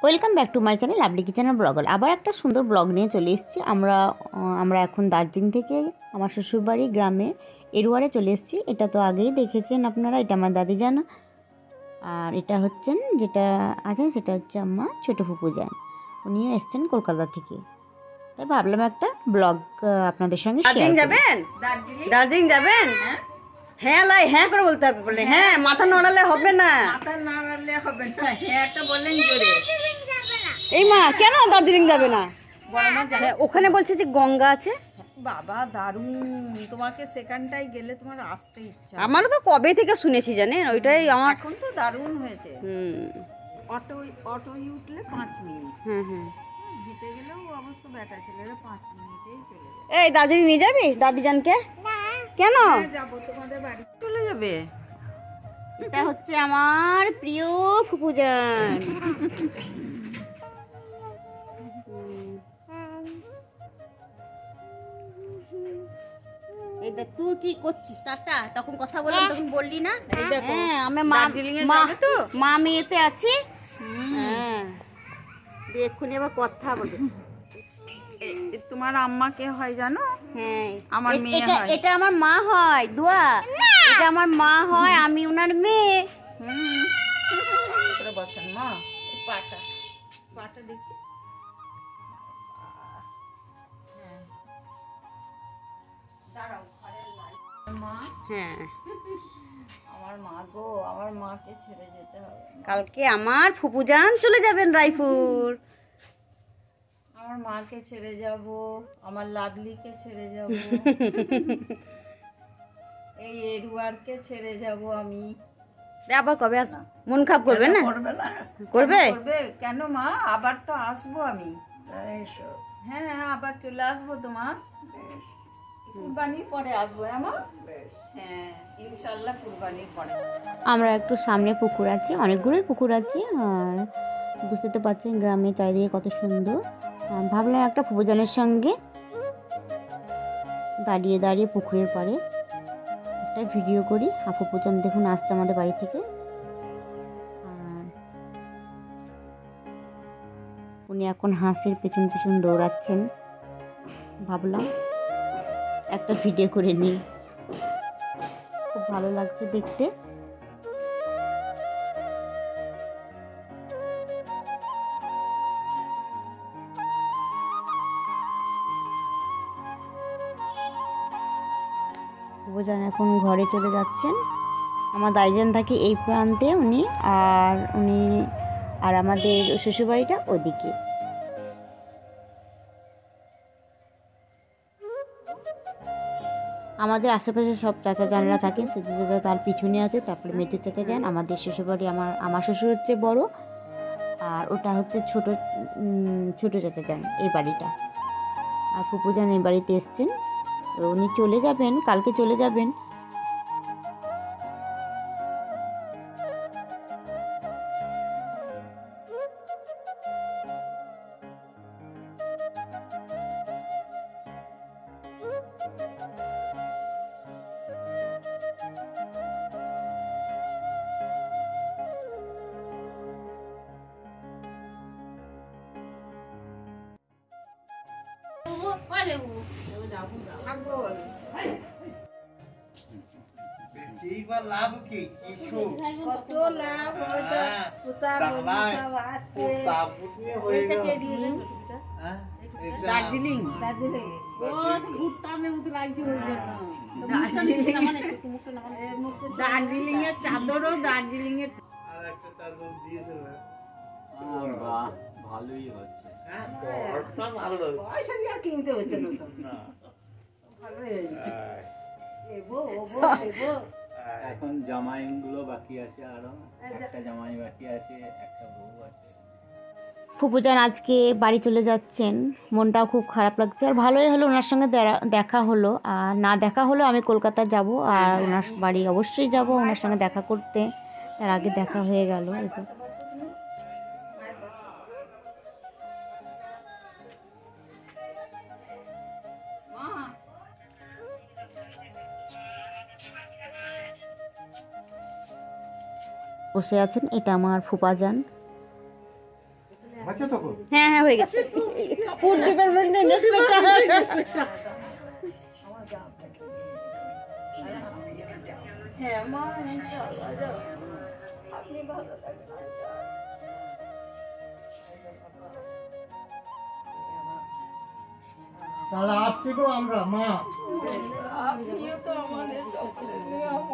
Welcome back to my channel lovely kitchen আর blog. আবার একটা সুন্দর ব্লগ নিয়ে চলে এসেছি। আমরা এখন দার্জিলিং থেকে আমার শ্বশুরবাড়ি গ্রামে এরুয়ারে চলে এসেছি। এটা তো আগেই দেখেছেন আপনারা, এটা আমার দাদিজান। আর এটা হচ্ছেন যেটা আছেন সেটা হচ্ছে আমার ছোটো ফুপু যান, উনিও এসছেন কলকাতা থেকে। তাই ভাবলাম একটা ব্লগ আপনাদের সঙ্গে শেয়ার করি। যাবেন দার্জিলিং যাবেন? হ্যাঁ লাই হ্যাঁ করে বলতে হবে, বলে হ্যাঁ মাথা নড়ালে হবে না, মাথা নাড়ালে হবে না, হ্যাঁ তো বললেন জোরে। এই মা কেন দার্জিলিং যাবে না? বড় মা যাবে। হ্যাঁ, ওখানে বলছে যে গঙ্গা আছে। বাবা দারুণ, তোমাকে সেখানটায় গেলে তোমার আসতে ইচ্ছা। আমারও তো কবে থেকে শুনেছি জানেন, ওইটাই আমার। এখন তো দারুণ হয়েছে। হুম অটো উঠলে 5 মিনিট, হুম হুম। হেঁটে গেলেও অবশ্য বেটা ছেলেরা 5 মিনিটেই চলে যাবে। এই দার্জিলিং নিয়ে যাবি দাদিজানকে? কেন যাবো তোমাদের বাড়ি চলে যাবে। এটা হচ্ছে আমার প্রিয় ফুপুজান। এই দেখ তুই কি করছিস? টাটা, তখন কথা বললাম তখন বললি না? হ্যাঁ আমি মা মেয়েতে আছি। হ্যাঁ এক্ষুনি আবার কথা বলবে। তোমার আম্মা কে হয় জানো? হ্যাঁ আমার মেয়ে হয়। এটা আমার মা হয়, দোয়া। এটা আমার মা হয়, আমি ওনার মেয়ে। বসেন মা, পাটা দেখি। মা, হ্যাঁ আমার মা গো, আমার মাকে ছেড়ে যেতে হবে। কালকে আমার ফুপুজান চলে যাবেন রায়পুর। আমার মাকে ছেড়ে যাব, আমার লাভলিকে ছেড়ে যাব, এই এরুয়ারকে ছেড়ে যাব আমি। আবার কবে আস? মন খারাপ করবে না? করবে? করবে কেন মা? আবার তো আসবো আমি। হ্যাঁ আবার চলে আসবো তোমার কুরবানির পরে আসবো। হ্যাঁ ইনশাল্লাহ কুরবানির পরে। আমরা একটু সামনে পুকুর আছে, অনেকগুলোই পুকুর আছে। আর বুঝতে তো পারছেন গ্রামে চারিদিকে কত সুন্দর। ভাবলাম একটা ফুপুজানের সঙ্গে দাঁড়িয়ে দাঁড়িয়ে পুকুরের পাড়ে একটা ভিডিও করি। ফুপুজান দেখুন আসছে আমাদের বাড়ি থেকে। আর উনি এখন হাঁসের পেছন পেছন দৌড়াচ্ছেন। ভাবলাম একটা ভিডিও করে নিই, খুব ভালো লাগছে দেখতে। ফুপুজান এখন ঘরে চলে যাচ্ছেন। আমার দাইজান থাকে এই প্রান্তে, উনি আর আমাদের শ্বশুরবাড়িটা ওদিকে। আমাদের আশেপাশে সব চাচা জানরা থাকে, সেজু চাচা তার পিছনে আছে, তারপরে মেজো চাচা যান। আমাদের শ্বশুরবাড়ি আমার শ্বশুর হচ্ছে বড়, আর ওটা হচ্ছে ছোট চাচা যান এই বাড়িটা। আর ফুপুজান এই বাড়িতে এসছেন, উনি চলে যাবেন, কালকে চলে যাবেন। লাভ কি কিছু কত লাভ হয়তো দার্জিলিং দার্জিলিং এর চাদরও দার্জিলিং এর ভালোই হচ্ছে। পয়সা দিয়ে আর কিনতে হচ্ছে না। এখন জামাই গুলো বাকি আছে, আরো একটা জামাই বাকি আছে, একটা বউ আছে। ফুপুজান আজকে বাড়ি চলে যাচ্ছেন, মনটাও খুব খারাপ লাগছে। আর ভালোই হলো ওনার সঙ্গে দেখা হলো। আর না দেখা হলেও আমি কলকাতা যাব, আর ওনার বাড়ি অবশ্যই যাব ওনার সঙ্গে দেখা করতে। তার আগে দেখা হয়ে গেল। বসে আছেন, এটা আমার ফুপাজান। হ্যাঁ হ্যাঁ হয়ে গেছে ফুড ডিপার্টমেন্ট ইন্সপেক্টর হ্যাঁ মা ইনশাআল্লাহ যাও আপনি ভালো থাকবেন তাহলে আসছি গো আমরা মা। আপনিও তো আমাদের সকলের নিয়ামত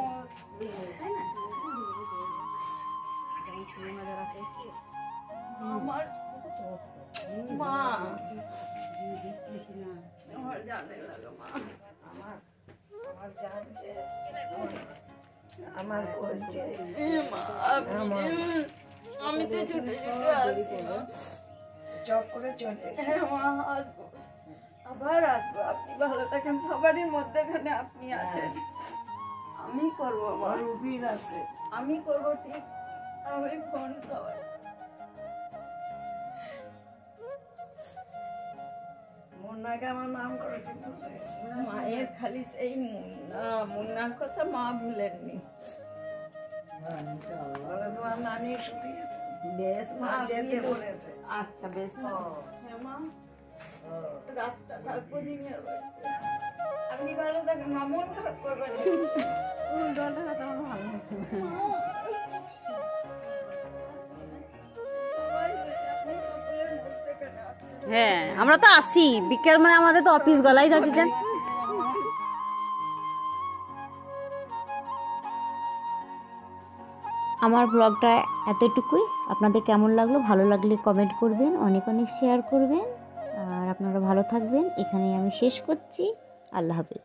আমার মা আমার জানে লাগে মা আমার আমার জানছে আমার বলছে আমি তো ছুটে ছুটে আসছি চক করে চলে হ্যাঁ মা আসবো আবার আসবো আপনি ভালো থাকেন সবারই মধ্যেখানে আপনি আছেন আমি করবো আমার রুবির আছে আমি করবো ঠিক আমি ফোন খাওয়াই মুন্নাকে আমার নাম করে মায়ের খালি সেই মুন্না মুন্নার কথা মা ভুলেননি তোমার নানি শুকিয়েছে বেশ মা যেতে বলেছে আচ্ছা বেশ হ্যাঁ মা রাতটা থাকবো দিনের বাড়িতে আপনি ভালো থাকেন মা মন খারাপ করবেন হ্যাঁ আমরা তো আসি বিকেল মানে আমাদের তো অফিস গলাই থাকে যান আমার ব্লগটা এতটুকুই। আপনাদের কেমন লাগলো, ভালো লাগলে কমেন্ট করবেন, অনেক অনেক শেয়ার করবেন, আর আপনারা ভালো থাকবেন। এখানেই আমি শেষ করছি। আল্লাহ হাফেজ।